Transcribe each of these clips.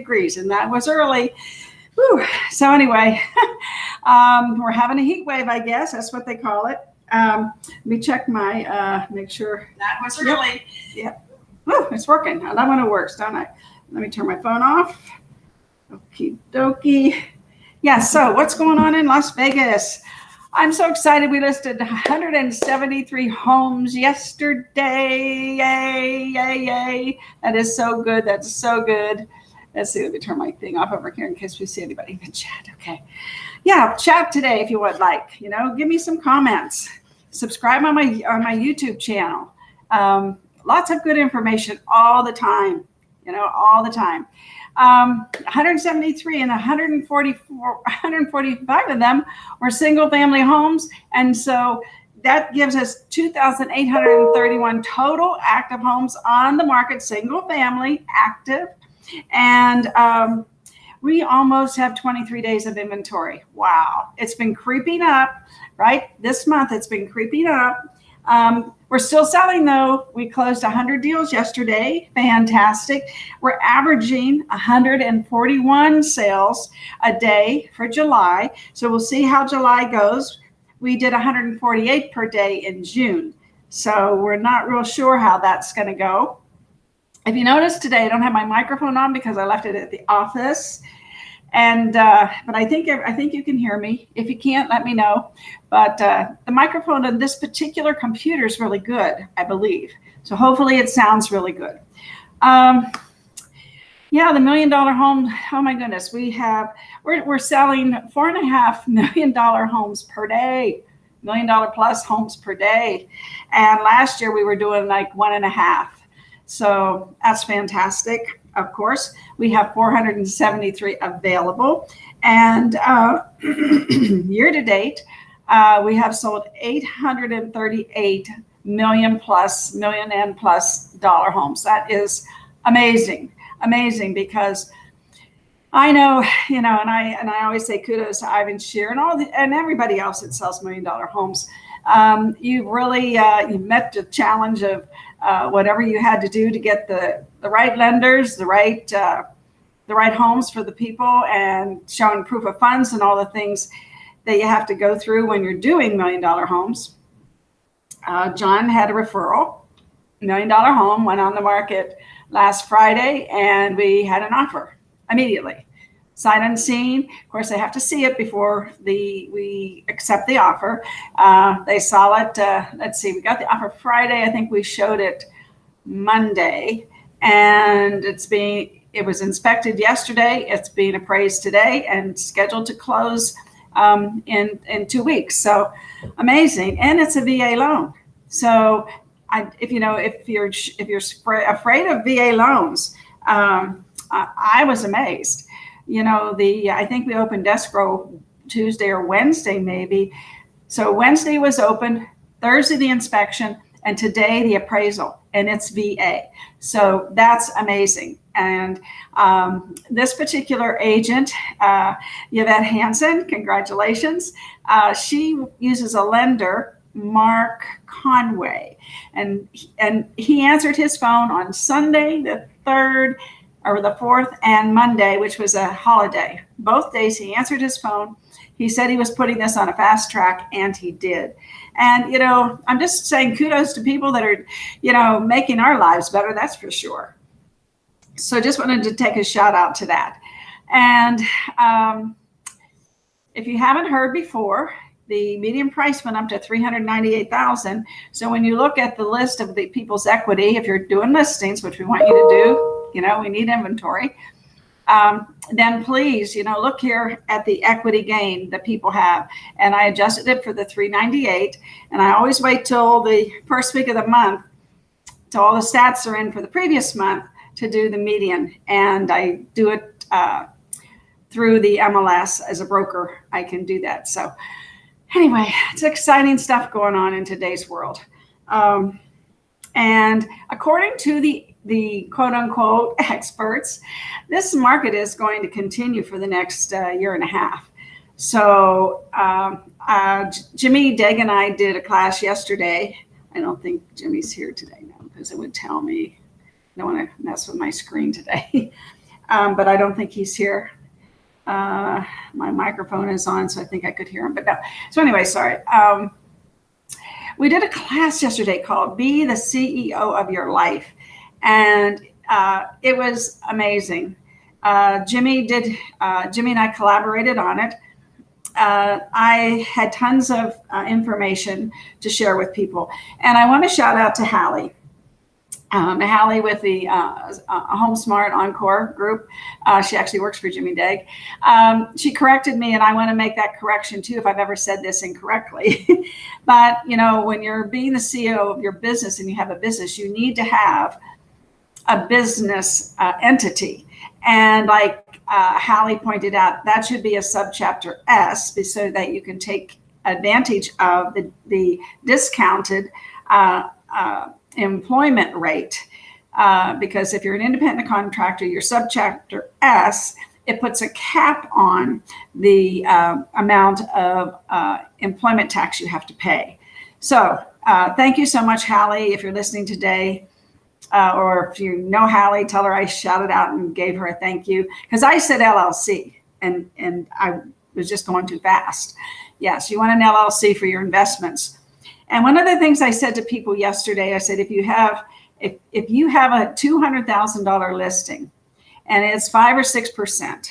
degrees, and that was early. Whew. So anyway, we're having a heat wave, I guess. That's what they call it. Let me check my, make sure. That was early. Yeah. Whew, it's working. I love when it works, don't I? Let me turn my phone off. Okie dokie. Yeah, so what's going on in Las Vegas? I'm so excited. We listed 173 homes yesterday. Yay, yay, yay. That is so good. That's so good. Let's see, let me turn my thing off over here in case we see anybody in the chat. Okay. Yeah, chat today if you would like. Give me some comments. Subscribe on my YouTube channel. Lots of good information all the time. All the time. 173 and 145 of them were single family homes. And so that gives us 2,831 total active homes on the market, single family active. And we almost have 23 days of inventory. Wow. It's been creeping up, right? This month it's been creeping up. We're still selling though. We closed 100 deals yesterday. Fantastic. We're averaging 141 sales a day for July. So we'll see how July goes. We did 148 per day in June. So we're not real sure how that's going to go. If you notice today, I don't have my microphone on because I left it at the office. And but I think you can hear me. If you can't, let me know. But the microphone on this particular computer is really good, I believe. So hopefully it sounds really good. Yeah, the $1 million home. Oh my goodness, we're selling $4.5 million homes per day, $1 million plus homes per day. And last year we were doing like 1.5. So that's fantastic. Of course, we have 473 available, and year to date, we have sold 838 million and plus dollar homes. That is amazing, because I know, and I always say kudos to Ivan Shear and everybody else that sells $1 million homes. You really you met the challenge of whatever you had to do to get the right lenders, the right homes for the people, and showing proof of funds and all the things that you have to go through when you're doing $1 million homes. John had a referral, $1 million home went on the market last Friday, and we had an offer immediately. Sight unseen. Of course, they have to see it before we accept the offer. They saw it. Let's see, we got the offer Friday. I think we showed it Monday, and it was inspected yesterday. It's being appraised today and scheduled to close in 2 weeks. So amazing, and it's a VA loan. So if you're afraid of VA loans, I was amazed. I think we opened escrow Tuesday or Wednesday maybe. So Wednesday was open, Thursday the inspection, and today the appraisal, and it's VA. So that's amazing. And this particular agent, Yvette Hansen, congratulations. She uses a lender, Mark Conway, and he answered his phone on Sunday the 3rd or the 4th and Monday, which was a holiday. Both days he answered his phone. He said he was putting this on a fast track, and he did. And, I'm just saying kudos to people that are, making our lives better, that's for sure. So just wanted to take a shout out to that. And if you haven't heard before, the median price went up to $398,000. So when you look at the list of the people's equity, if you're doing listings, which we want you to do, we need inventory, then please, look here at the equity gain that people have. And I adjusted it for the 398. And I always wait till the first week of the month, till all the stats are in for the previous month, to do the median. And I do it through the MLS as a broker. I can do that. So anyway, it's exciting stuff going on in today's world. And according to the quote unquote experts, this market is going to continue for the next year and a half. So Jimmy Degg and I did a class yesterday. I don't think Jimmy's here today now because it would tell me. I don't want to mess with my screen today. but I don't think he's here. My microphone is on, so I think I could hear him, but no. So anyway, sorry. We did a class yesterday called Be the CEO of Your Life, and it was amazing. Jimmy and I collaborated on it. I had tons of information to share with people, and I want to shout out to Hallie. Hallie with the Home Smart Encore group. She actually works for Jimmy Dague. She corrected me, and I want to make that correction too if I've ever said this incorrectly. But, you know, when you're being the CEO of your business and you have a business, you need to have a business entity. And like Hallie pointed out, that should be a subchapter S so that you can take advantage of the discounted employment rate, because if you're an independent contractor, your subchapter S, it puts a cap on the amount of employment tax you have to pay. So thank you so much, Hallie, if you're listening today, or if you know Hallie, tell her I shouted out and gave her a thank you, because I said LLC and I was just going too fast. Yes, you want an LLC for your investments. And one of the things I said to people yesterday, I said, if you have a $200,000 listing and it's 5 or 6%,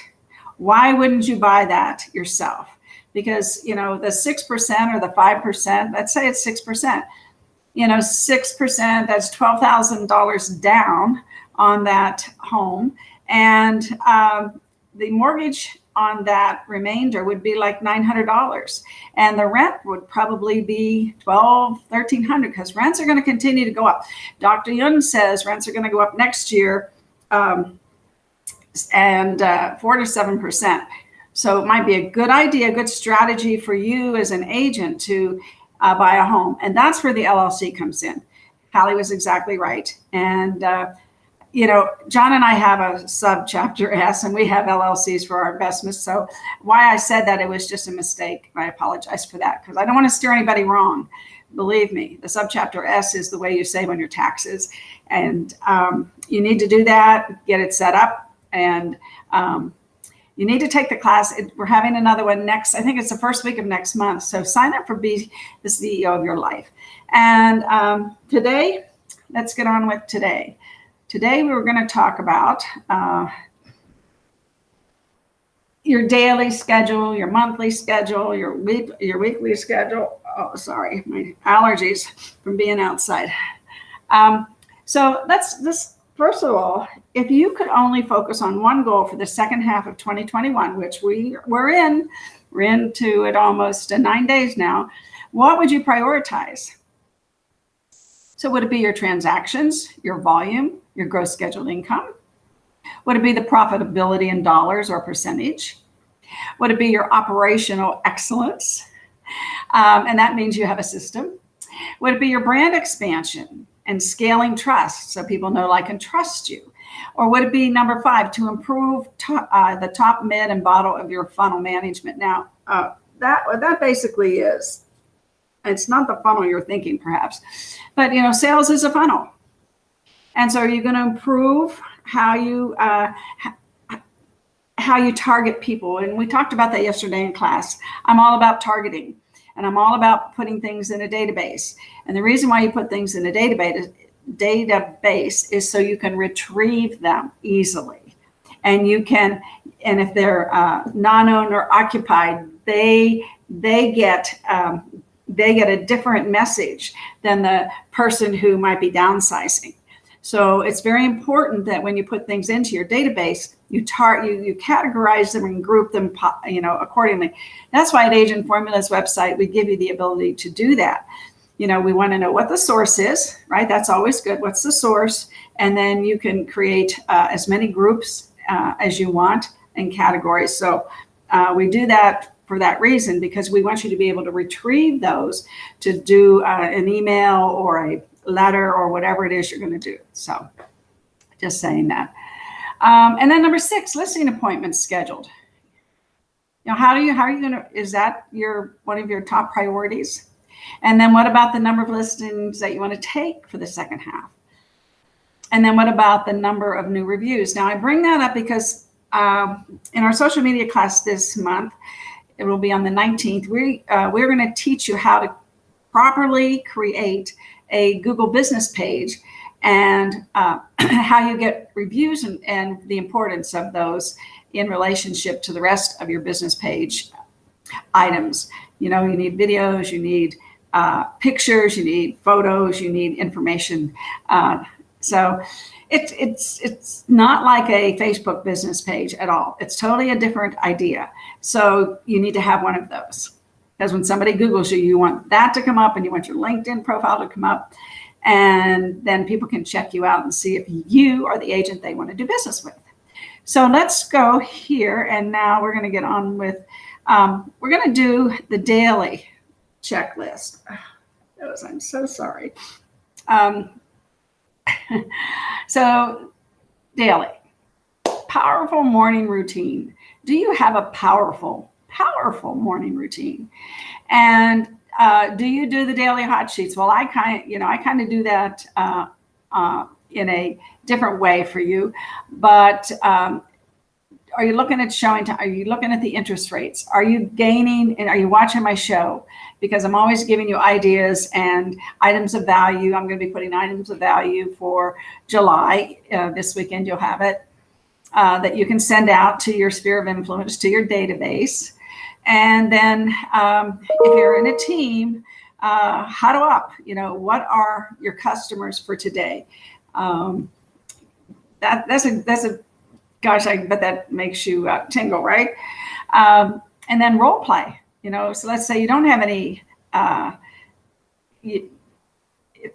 why wouldn't you buy that yourself? Because, you know, the 6% or the 5%, let's say it's 6%, you know, 6%, that's $12,000 down on that home. And the mortgage on that remainder would be like $900, and the rent would probably be $1,300, because rents are going to continue to go up. Dr. Yun says rents are going to go up next year, and 4 to 7%. So it might be a good idea, a good strategy for you as an agent to buy a home, and that's where the LLC comes in. Hallie was exactly right, and you know, John and I have a subchapter S, and we have LLCs for our investments. So why I said that, it was just a mistake. I apologize for that, because I don't want to steer anybody wrong. Believe me, the subchapter S is the way you save on your taxes. And you need to do that, get it set up. And you need to take the class. We're having another one next, I think it's the first week of next month. So sign up for Be the CEO of Your Life. And today, let's get on with today. Today, we were going to talk about your daily schedule, your monthly schedule, your weekly schedule. Oh, sorry, my allergies from being outside. So let's first of all, if you could only focus on one goal for the second half of 2021, which we're into it almost 9 days now, what would you prioritize? So would it be your transactions, your volume, your gross scheduled income? Would it be the profitability in dollars or percentage? Would it be your operational excellence? And that means you have a system. Would it be your brand expansion and scaling trust so people know, like, and trust you? Or would it be number 5, to improve the top, mid, and bottom of your funnel management? Now, that basically is, it's not the funnel you're thinking perhaps, but, you know, sales is a funnel. And so you're going to improve how you target people. And we talked about that yesterday in class. I'm all about targeting, and I'm all about putting things in a database. And the reason why you put things in a database is so you can retrieve them easily. And you can, and if they're non-owner occupied, they get a different message than the person who might be downsizing. So it's very important that when you put things into your database, you categorize them and group them, you know, accordingly. That's why at Agent Formula's website, we give you the ability to do that. You know, we want to know what the source is, right? That's always good. What's the source? And then you can create as many groups as you want and categories. So we do that for that reason, because we want you to be able to retrieve those to do an email or a letter or whatever it is you're going to do. So just saying that. And then number 6, listing appointments scheduled. You know, how are you going to, is that one of your top priorities? And then what about the number of listings that you want to take for the second half? And then what about the number of new reviews? Now I bring that up because in our social media class this month, it will be on the 19th, we're going to teach you how to properly create a Google business page and how you get reviews and the importance of those in relationship to the rest of your business page items. You know, you need videos, you need pictures, you need photos, you need information. So it's not like a Facebook business page at all. It's totally a different idea. So you need to have one of those. Because when somebody Googles you, you want that to come up and you want your LinkedIn profile to come up. And then people can check you out and see if you are the agent they want to do business with. So let's go here. And now we're going to get on with, we're going to do the daily checklist. I'm so sorry. So daily, powerful morning routine. Do you have a powerful morning routine? And do you do the daily hot sheets? Well, I kind of do that in a different way for you. But are you looking at showing time? Are you looking at the interest rates? Are you gaining? And are you watching my show? Because I'm always giving you ideas and items of value. I'm going to be putting items of value for July. This weekend you'll have it that you can send out to your sphere of influence, to your database. And then if you're in a team, huddle up. You know, what are your customers for today? That's a gosh, I bet that makes you tingle, right? And then role play. You know, so let's say you don't have any.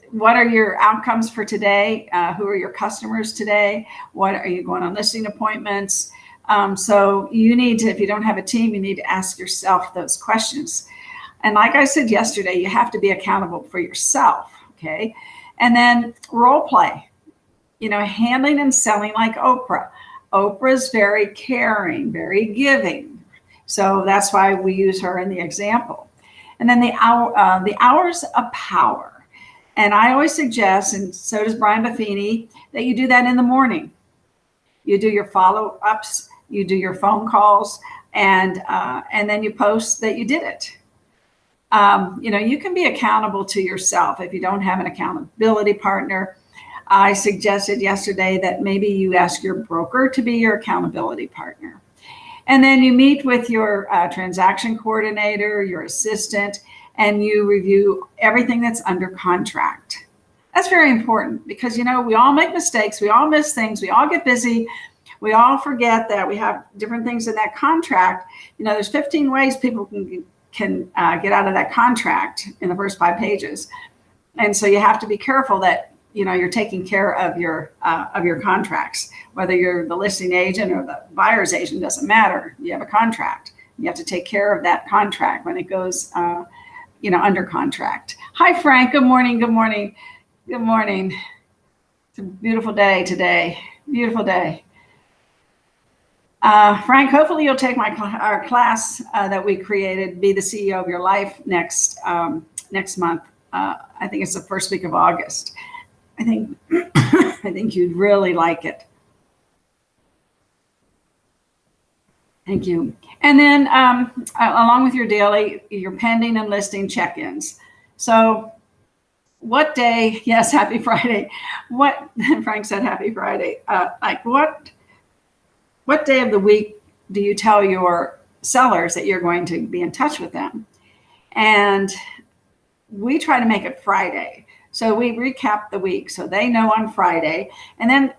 What are your outcomes for today? Who are your customers today? What are you going on listing appointments? So you need to, if you don't have a team, you need to ask yourself those questions. And like I said yesterday, you have to be accountable for yourself, okay? And then role play, you know, handling and selling like Oprah. Oprah's very caring, very giving. So that's why we use her in the example. And then the hours of power. And I always suggest, and so does Brian Buffini, that you do that in the morning. You do your follow-ups, you do your phone calls, and then you post that you did it. You know, you can be accountable to yourself if you don't have an accountability partner. I suggested yesterday that maybe you ask your broker to be your accountability partner. And then you meet with your transaction coordinator, your assistant, and you review everything that's under contract. That's very important because, you know, we all make mistakes. We all miss things. We all get busy. We all forget that we have different things in that contract. You know, there's 15 ways people can get out of that contract in the first 5 pages. And so you have to be careful that, you know, you're taking care of your contracts, whether you're the listing agent or the buyer's agent, doesn't matter. You have a contract. You have to take care of that contract when it goes, you know, under contract. Hi, Frank. Good morning. Good morning. Good morning. It's a beautiful day today. Beautiful day. Frank, hopefully you'll take our class that we created, Be the CEO of Your Life, next month. I think it's the first week of August. I think you'd really like it. Thank you. And then along with your daily, your pending and listing check-ins. So what day, yes, happy Friday. What, Frank said happy Friday. Like what day of the week do you tell your sellers that you're going to be in touch with them? And we try to make it Friday. So we recap the week so they know on Friday. And then,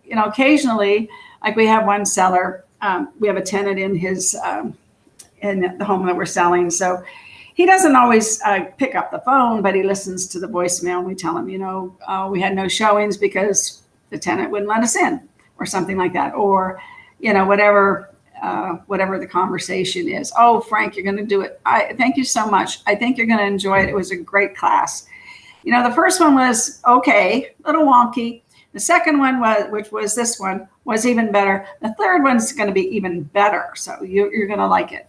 you know, occasionally, like we have one seller, we have a tenant in his, in the home that we're selling. So he doesn't always pick up the phone, but he listens to the voicemail. And we tell him, you know, we had no showings because the tenant wouldn't let us in or something like that. Or, you know, whatever the conversation is. Oh, Frank, you're going to do it. Thank you so much. I think you're going to enjoy it. It was a great class. You know, the first one was okay, a little wonky. The second one which was this one, was even better. The third one's going to be even better. So you're going to like it.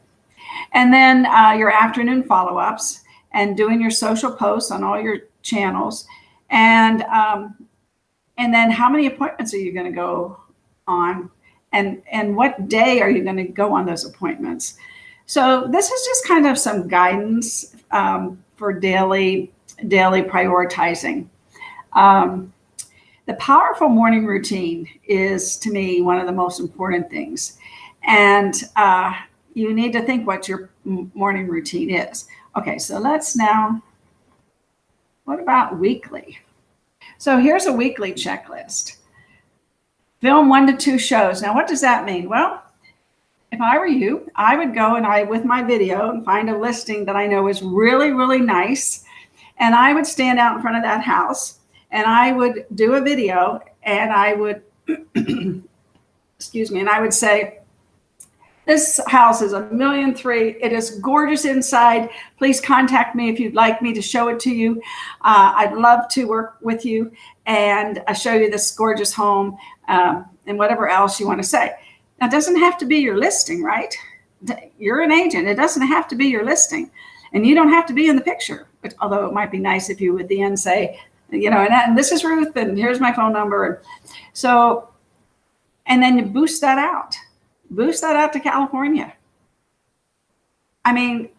And then your afternoon follow-ups and doing your social posts on all your channels. And And then how many appointments are you going to go on? And what day are you going to go on those appointments? So this is just kind of some guidance for daily prioritizing. The powerful morning routine is, to me, one of the most important things. And you need to think what your morning routine is. Okay, so let's now, what about weekly? So here's a weekly checklist. Film 1 to 2 shows. Now, what does that mean? Well, if I were you, I would go and with my video and find a listing that I know is really, really nice. And I would stand out in front of that house and I would do a video and I would, excuse me, and I would say, this house is $1.3 million. It is gorgeous inside. Please contact me if you'd like me to show it to you. I'd love to work with you and show you this gorgeous home and whatever else you want to say. Now, it doesn't have to be your listing, right? You're an agent. It doesn't have to be your listing. And you don't have to be in the picture, although it might be nice if you at the end say, and this is Ruth and here's my phone number. So, and then you boost that out. Boost that out to California. I mean,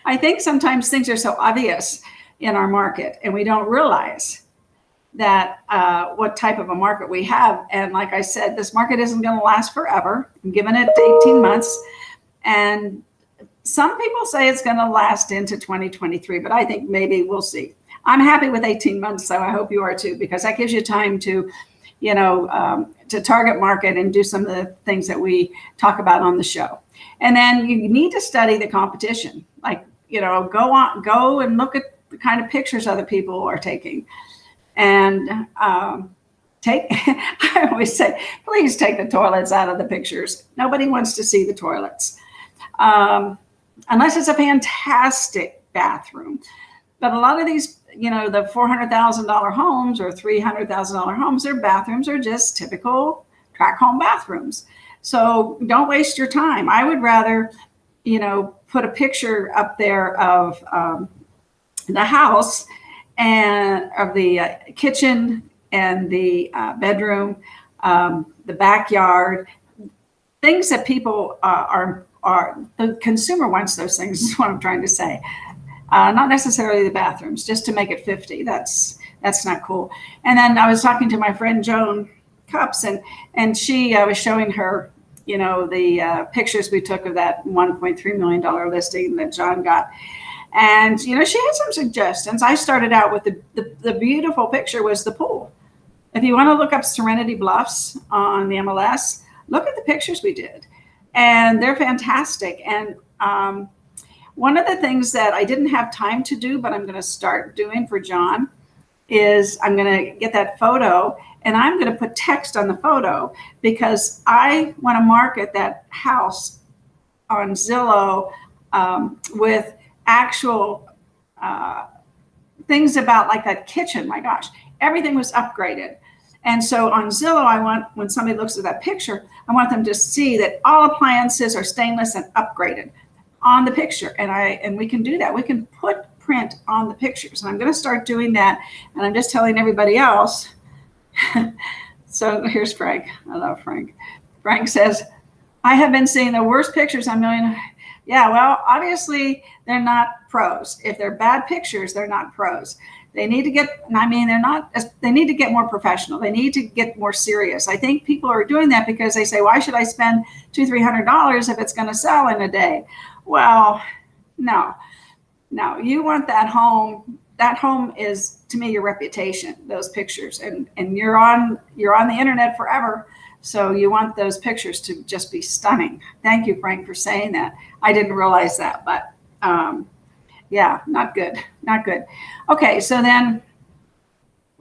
I think sometimes things are so obvious in our market and we don't realize that what type of a market we have. And like I said, this market isn't going to last forever. I'm giving it 18 months. And some people say it's going to last into 2023, but I think maybe we'll see. I'm happy with 18 months, so I hope you are too, because that gives you time to to target market and do some of the things that we talk about on the show. And then you need to study the competition. Like, go and look at the kind of pictures other people are taking. And I always say, please take the toilets out of the pictures. Nobody wants to see the toilets. Unless it's a fantastic bathroom. But a lot of these, the $400,000 homes or $300,000 homes, their bathrooms are just typical tract home bathrooms. So don't waste your time. I would rather, put a picture up there of the house and of the kitchen and the bedroom, the backyard, things that people are the consumer wants those things is what I'm trying to say. Not necessarily the bathrooms, just to make it 50. That's not cool. And then I was talking to my friend Joan Cups, and she was showing her, the pictures we took of that $1.3 million listing that John got. And, she had some suggestions. I started out with the beautiful picture was the pool. If you want to look up Serenity Bluffs on the MLS, look at the pictures we did. And they're fantastic. And one of the things that I didn't have time to do, but I'm going to start doing for John, is I'm going to get that photo and I'm going to put text on the photo because I want to market that house on Zillow with actual things about like that kitchen. My gosh, everything was upgraded. And so on Zillow, I want, when somebody looks at that picture, I want them to see that all appliances are stainless and upgraded on the picture. And we can do that. We can put print on the pictures. And I'm going to start doing that. And I'm just telling everybody else. So here's Frank. I love Frank. Frank says, I have been seeing the worst pictures on Million. Yeah, well, obviously they're not pros. If they're bad pictures, they're not pros. They need to get, they need to get more professional. They need to get more serious. I think people are doing that because they say, why should I spend $200-300 if it's going to sell in a day? Well, no, you want that home. That home is, to me, your reputation, those pictures, and you're on the internet forever. So you want those pictures to just be stunning. Thank you, Frank, for saying that. I didn't realize that, but yeah, not good. Okay, so then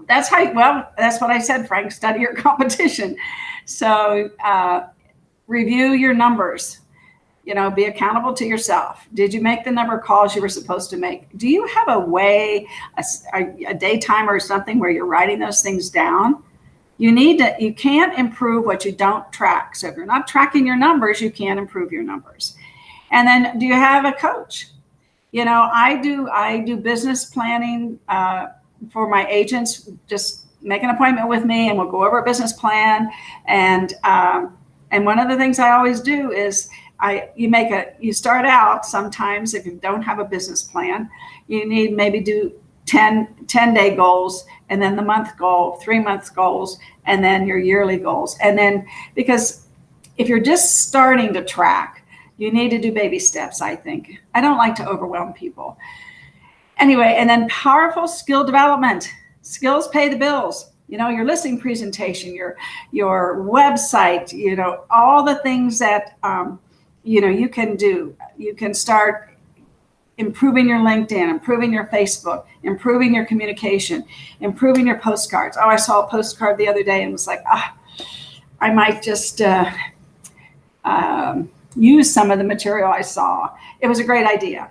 that's what I said, Frank, study your competition. So review your numbers, be accountable to yourself. Did you make the number of calls you were supposed to make? Do you have a way, a daytime or something where you're writing those things down? You can't improve what you don't track. So if you're not tracking your numbers, you can't improve your numbers. And then do you have a coach? I do business planning for my agents, just, make an appointment with me and we'll go over a business plan. And one of the things I always do is you start out sometimes if you don't have a business plan, you need maybe do 10-day goals, and then the month goal, 3-month goals, and then your yearly goals. And then, because if you're just starting to track, you need to do baby steps, I think. I don't like to overwhelm people. Anyway, and then powerful skill development. Skills pay the bills. Your listing presentation, your website, all the things that, you can do. You can start improving your LinkedIn, improving your Facebook, improving your communication, improving your postcards. Oh, I saw a postcard the other day and was like, I might just use some of the material I saw. It was a great idea.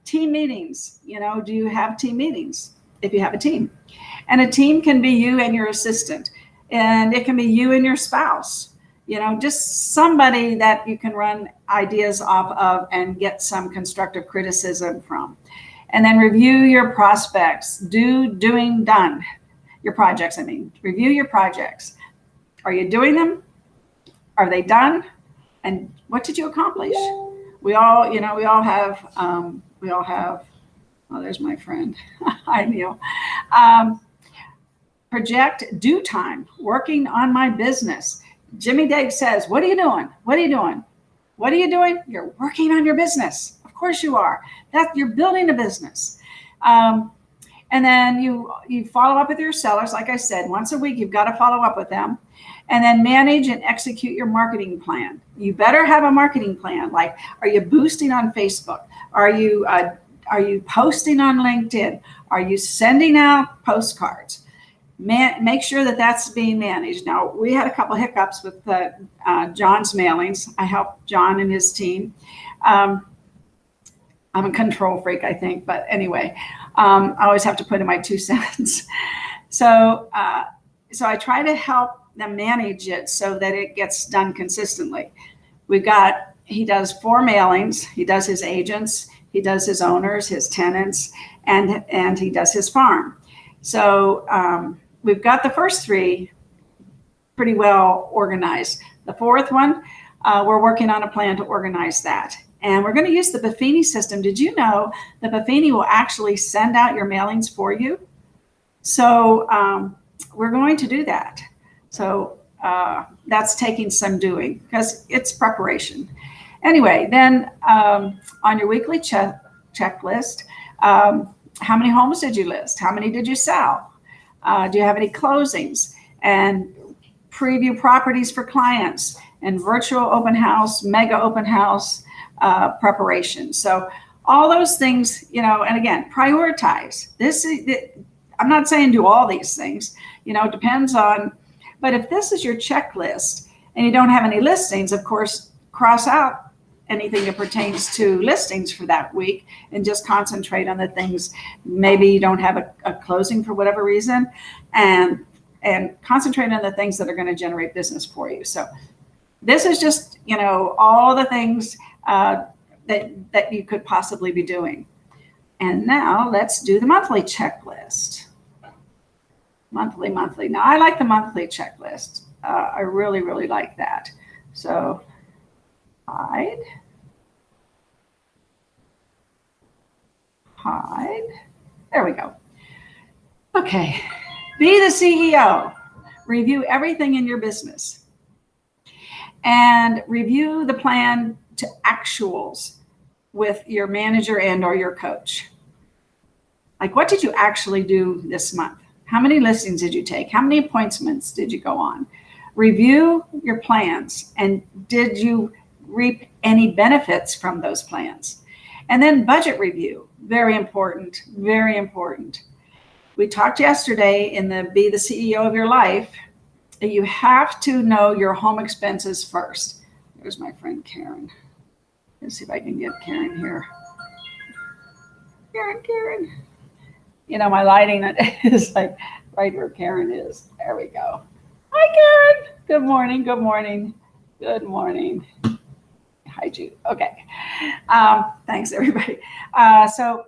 Team meetings, do you have team meetings? If you have a team. And a team can be you and your assistant, and it can be you and your spouse. Just somebody that you can run ideas off of and get some constructive criticism from. And then review your prospects. Doing, done. Your projects, Review your projects. Are you doing them? Are they done? And what did you accomplish? We all have, oh, there's my friend. Hi, Neil. Project due time, working on my business. Jimmy Dave says, what are you doing? What are you doing? What are you doing? You're working on your business. Of course you are. You're building a business. And then you follow up with your sellers. Like I said, once a week, you've got to follow up with them. And then manage and execute your marketing plan. You better have a marketing plan. Like, are you boosting on Facebook? Are you posting on LinkedIn? Are you sending out postcards? Make sure that that's being managed. Now, we had a couple hiccups with John's mailings. I helped John and his team. I'm a control freak, I think. But anyway, I always have to put in my 2 cents. So I try to help them manage it so that it gets done consistently. He does 4 mailings. He does his agents. He does his owners, his tenants, and he does his farm. So we've got the first 3 pretty well organized. The 4th one, we're working on a plan to organize that. And we're going to use the Buffini system. Did you know the Buffini will actually send out your mailings for you? So we're going to do that. So that's taking some doing because it's preparation. Anyway, then on your weekly checklist, how many homes did you list? How many did you sell? Do you have any closings? And preview properties for clients and virtual open house, mega open house preparation. So all those things, and again, prioritize. I'm not saying do all these things, it depends on, but if this is your checklist and you don't have any listings, of course, cross out anything that pertains to listings for that week and just concentrate on the things. Maybe you don't have a closing for whatever reason, and concentrate on the things that are going to generate business for you. So this is just, all the things that you could possibly be doing. And now let's do the monthly checklist. Monthly. Now I like the monthly checklist. I really, really like that. So hide. There we go. Okay. Be the CEO. Review everything in your business. And review the plan to actuals with your manager and or your coach. Like, what did you actually do this month? How many listings did you take? How many appointments did you go on? Review your plans, and did you reap any benefits from those plans? And then budget review, very important, very important. We talked yesterday in the Be the CEO of Your Life that you have to know your home expenses first. There's my friend Karen. Let's see if I can get Karen here. Karen. My lighting is like right where Karen is. There we go. Hi, Karen. Good morning. Hi, Jude. Okay. Thanks, everybody. So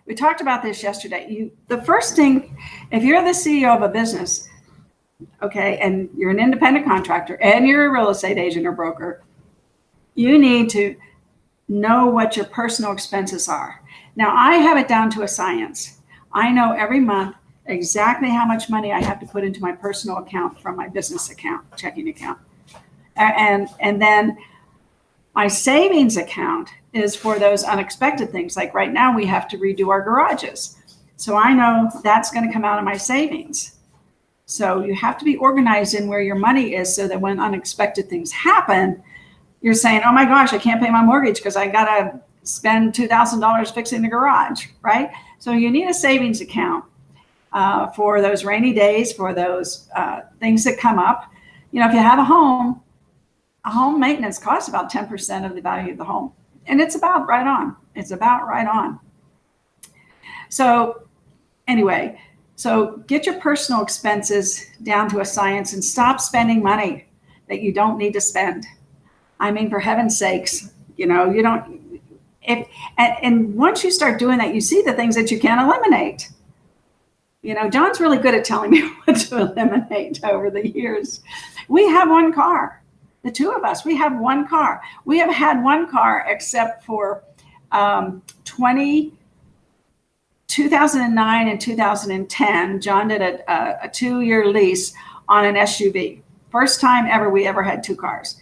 We talked about this yesterday. The first thing, if you're the CEO of a business, okay, and you're an independent contractor and you're a real estate agent or broker, you need to know what your personal expenses are. Now, I have it down to a science. I know every month exactly how much money I have to put into my personal account from my business account, checking account. And then my savings account is for those unexpected things. Like right now, we have to redo our garages. So I know that's going to come out of my savings. So you have to be organized in where your money is so that when unexpected things happen, you're saying, oh my gosh, I can't pay my mortgage because I got to spend $2,000 fixing the garage, right? So you need a savings account for those rainy days, for those things that come up. You know, if you have a home maintenance costs about 10% of the value of the home. And it's about right on. It's about right on. So anyway, so get your personal expenses down to a science and stop spending money that you don't need to spend. I mean, for heaven's sakes, you know, you don't, and once you start doing that, you see the things that you can eliminate. You know, John's really good at telling me what to eliminate over the years. We have one car. The two of us, we have one car. We have had one car except for 2009 and 2010. John did a 2-year lease on an SUV. First time ever we ever had two cars.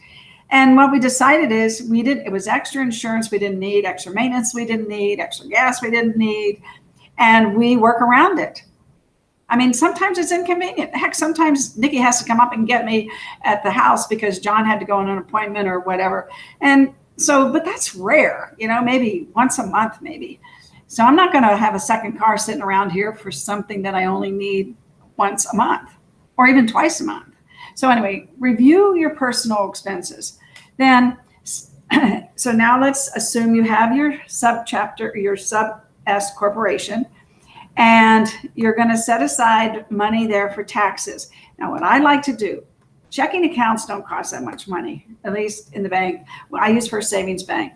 And what we decided is it was extra insurance we didn't need, extra maintenance we didn't need, extra gas we didn't need, and we work around it. I mean, sometimes it's inconvenient. Heck, sometimes Nikki has to come up and get me at the house because John had to go on an appointment or whatever. And so, but that's rare, you know, maybe once a month, maybe. So I'm not going to have a second car sitting around here for something that I only need once a month or even twice a month. So anyway, review your personal expenses. Then, so now let's assume you have your subchapter, your sub S corporation, and you're going to set aside money there for taxes. Now, what I like to do, checking accounts don't cost that much money, at least in the bank. Well, I use First Savings Bank,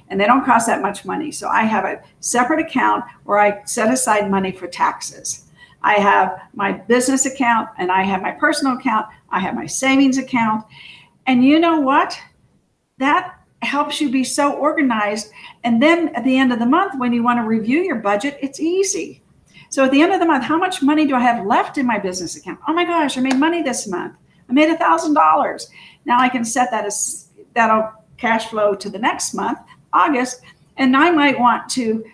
and they don't cost that much money. So I have a separate account where I set aside money for taxes. I have my business account, and I have my personal account. I have my savings account. And you know what? That helps you be so organized. And then at the end of the month, when you want to review your budget, it's easy. So at the end of the month, how much money do I have left in my business account? Oh my gosh, I made money this month. I made $1,000. Now I can set that as, that'll cash flow to the next month, August. And I might want to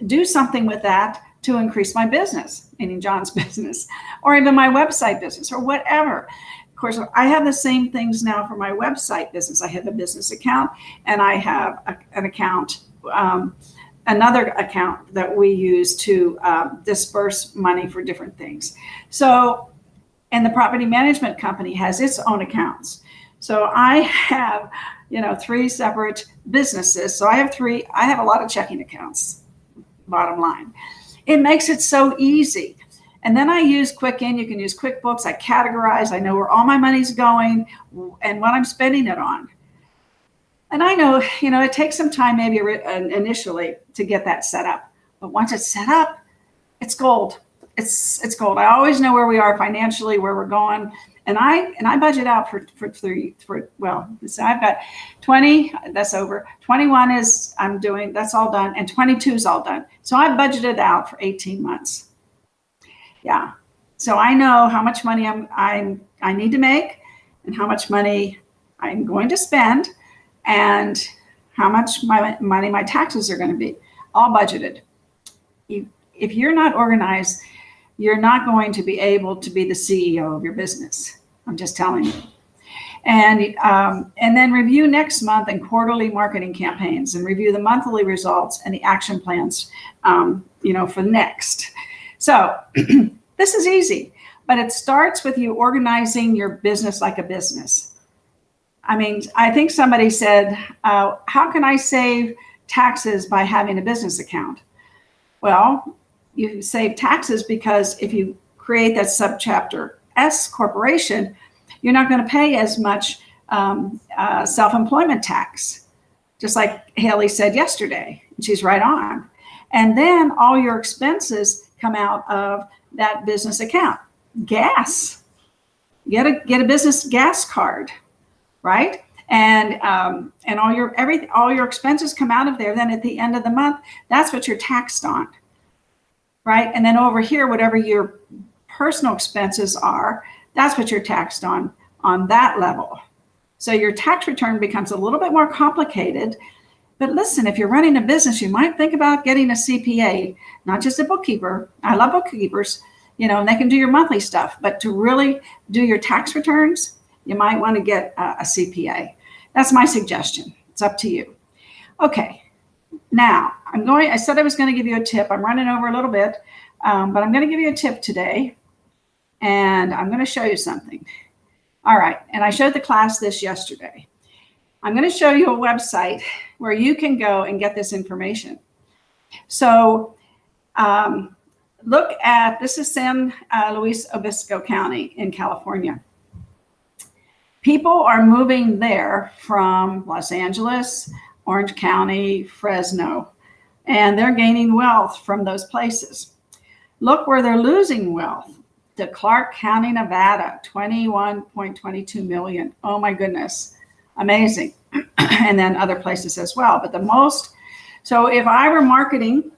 do something with that to increase my business, meaning John's business, or even my website business or whatever. Of course, I have the same things now for my website business. I have a business account and I have an account, another account that we use to disperse money for different things. So, and the property management company has its own accounts. So I have, 3 separate businesses. So I have a lot of checking accounts, bottom line. It makes it so easy. And then I use Quicken. You can use QuickBooks. I categorize. I know where all my money's going and what I'm spending it on. And I know, it takes some time maybe initially to get that set up. But once it's set up, it's gold. It's gold. I always know where we are financially, where we're going. And I budget out so I've got 20, that's over. 21 is that's all done. And 22 is all done. So I budgeted out for 18 months. Yeah. So I know how much money I need to make and how much money I'm going to spend and how much money my taxes are going to be, all budgeted. If you're not organized, you're not going to be able to be the CEO of your business. I'm just telling you. And then review next month and quarterly marketing campaigns and review the monthly results and the action plans, for next. So this is easy, but it starts with you organizing your business like a business. I mean, I think somebody said, how can I save taxes by having a business account? Well, you save taxes because if you create that subchapter S corporation, you're not going to pay as much self-employment tax. Just like Haley said yesterday, And she's right on. And then all your expenses come out of that business account. Gas. Get a business gas card, right? And all your expenses come out of there. Then at the end of the month, that's what you're taxed on, right? And then over here, whatever your personal expenses are, that's what you're taxed on that level. So your tax return becomes a little bit more complicated. But listen, if you're running a business, you might think about getting a CPA, not just a bookkeeper. I love bookkeepers, and they can do your monthly stuff. But to really do your tax returns, you might want to get a CPA. That's my suggestion. It's up to you. Okay. Now, I said I was going to give you a tip. I'm running over a little bit, but I'm going to give you a tip today. And I'm going to show you something. All right. And I showed the class this yesterday. I'm going to show you a website where you can go and get this information. So look at, this is San Luis Obispo County in California. People are moving there from Los Angeles, Orange County, Fresno, and they're gaining wealth from those places. Look where they're losing wealth. To Clark County, Nevada, 21.22 million. Oh my goodness, amazing. And then other places as well. But so if I were marketing,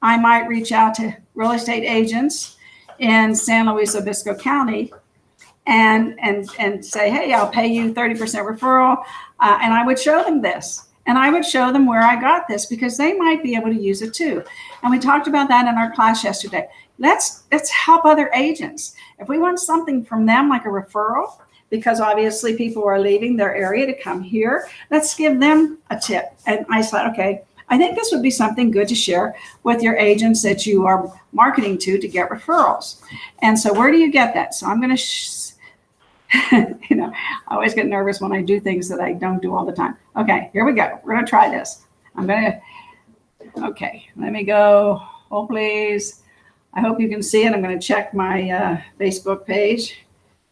I might reach out to real estate agents in San Luis Obispo County and say, hey, I'll pay you 30% referral. And I would show them this. And I would show them where I got this because they might be able to use it too. And we talked about that in our class yesterday. Let's help other agents. If we want something from them, like a referral, because obviously people are leaving their area to come here, let's give them a tip. And I said, okay, I think this would be something good to share with your agents that you are marketing to get referrals. And so where do you get that? So I'm going to, I always get nervous when I do things that I don't do all the time. Okay, here we go. We're going to try this. Okay, let me go. Oh, please. I hope you can see it. I'm going to check my Facebook page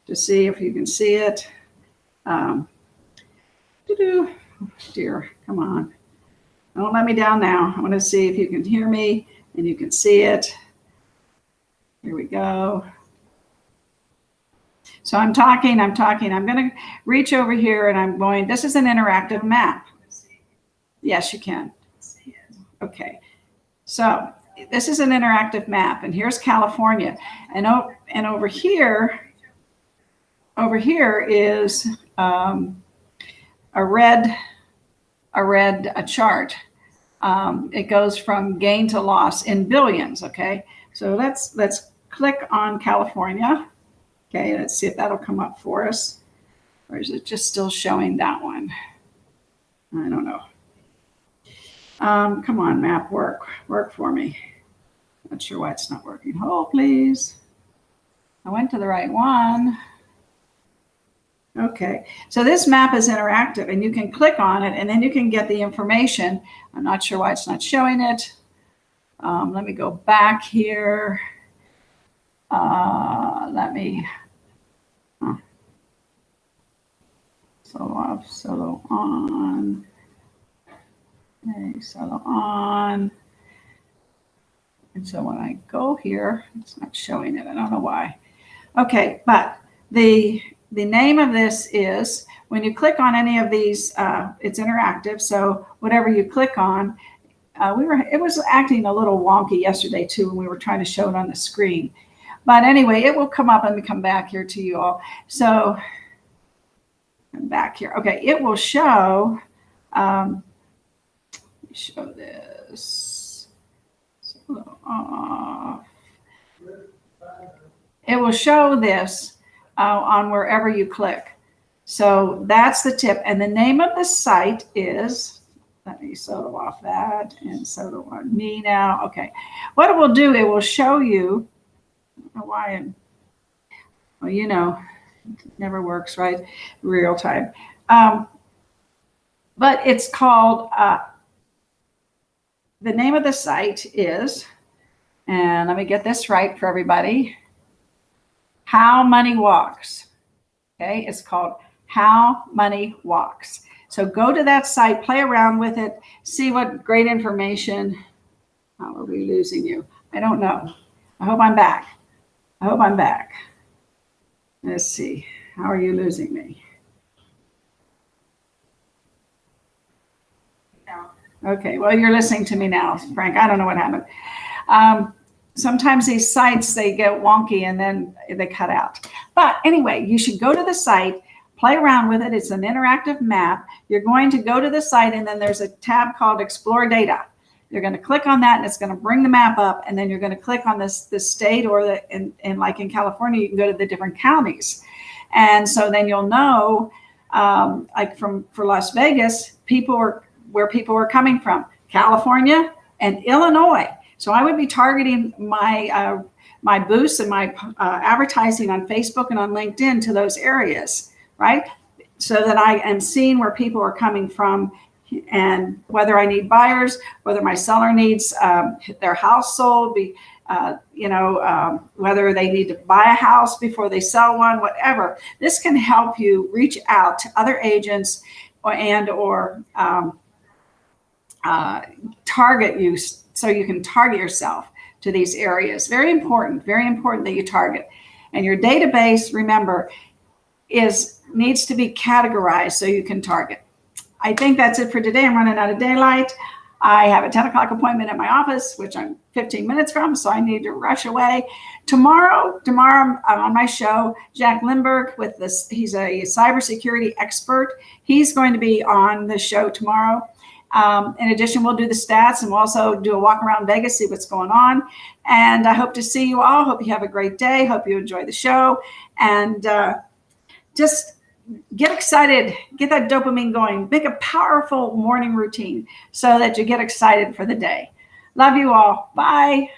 to see if you can see it. Dear, come on. Don't let me down now. I want to see if you can hear me and you can see it. Here we go. So I'm talking. I'm going to reach over here and this is an interactive map. Yes, you can. Okay. So this is an interactive map, and here's California. And over here is a red chart. It goes from gain to loss in billions. Okay. So let's click on California. Okay, let's see if that'll come up for us. Or is it just still showing that one? I don't know. Come on, map, work for me. Not sure why it's not working. Hold, please. I went to the right one. Okay, so this map is interactive, and you can click on it, and then you can get the information. I'm not sure why it's not showing it. Let me go back here. Solo off, solo on. Okay, solo on. And so when I go here, it's not showing it. I don't know why. Okay, but the name of this is, when you click on any of these, it's interactive. So whatever you click on, it was acting a little wonky yesterday too when we were trying to show it on the screen. But anyway, it will come up. Let me come back here to you all. So I'm back here. Okay, it will show. Show this. It will show this on wherever you click. So that's the tip. And the name of the site is, let me solo off that and solo on me now. Okay. What it will do, it will show you, I don't know why, well, it never works, right? Real time. But it's called, the name of the site is, and let me get this right for everybody, How Money Walks. Okay, it's called How Money Walks. So go to that site, play around with it, see what great information. How are we losing you? I don't know. I hope I'm back. I hope I'm back. Let's see. How are you losing me? Okay, well, you're listening to me now, Frank. I don't know what happened. Sometimes these sites, they get wonky and then they cut out. But anyway, you should go to the site, play around with it. It's an interactive map. You're going to go to the site, and then there's a tab called Explore Data. You're going to click on that, and it's going to bring the map up, and then you're going to click on this state, or in like in California, you can go to the different counties. And so then you'll know, like for Las Vegas, where people are coming from, California and Illinois. So I would be targeting my boosts and my advertising on Facebook and on LinkedIn to those areas, right? So that I am seeing where people are coming from, and whether I need buyers, whether my seller needs their house sold, whether they need to buy a house before they sell one, whatever. This can help you reach out to other agents or target you, so you can target yourself to these areas. Very important that you target. And your database, remember, needs to be categorized so you can target. I think that's it for today. I'm running out of daylight. I have a 10 o'clock appointment at my office, which I'm 15 minutes from, so I need to rush away. Tomorrow I'm on my show, Jack Lindbergh, he's a cybersecurity expert. He's going to be on the show tomorrow. In addition, we'll do the stats, and we'll also do a walk around Vegas, see what's going on. And I hope to see you all. Hope you have a great day. Hope you enjoy the show. And just get excited, get that dopamine going, make a powerful morning routine so that you get excited for the day. Love you all. Bye.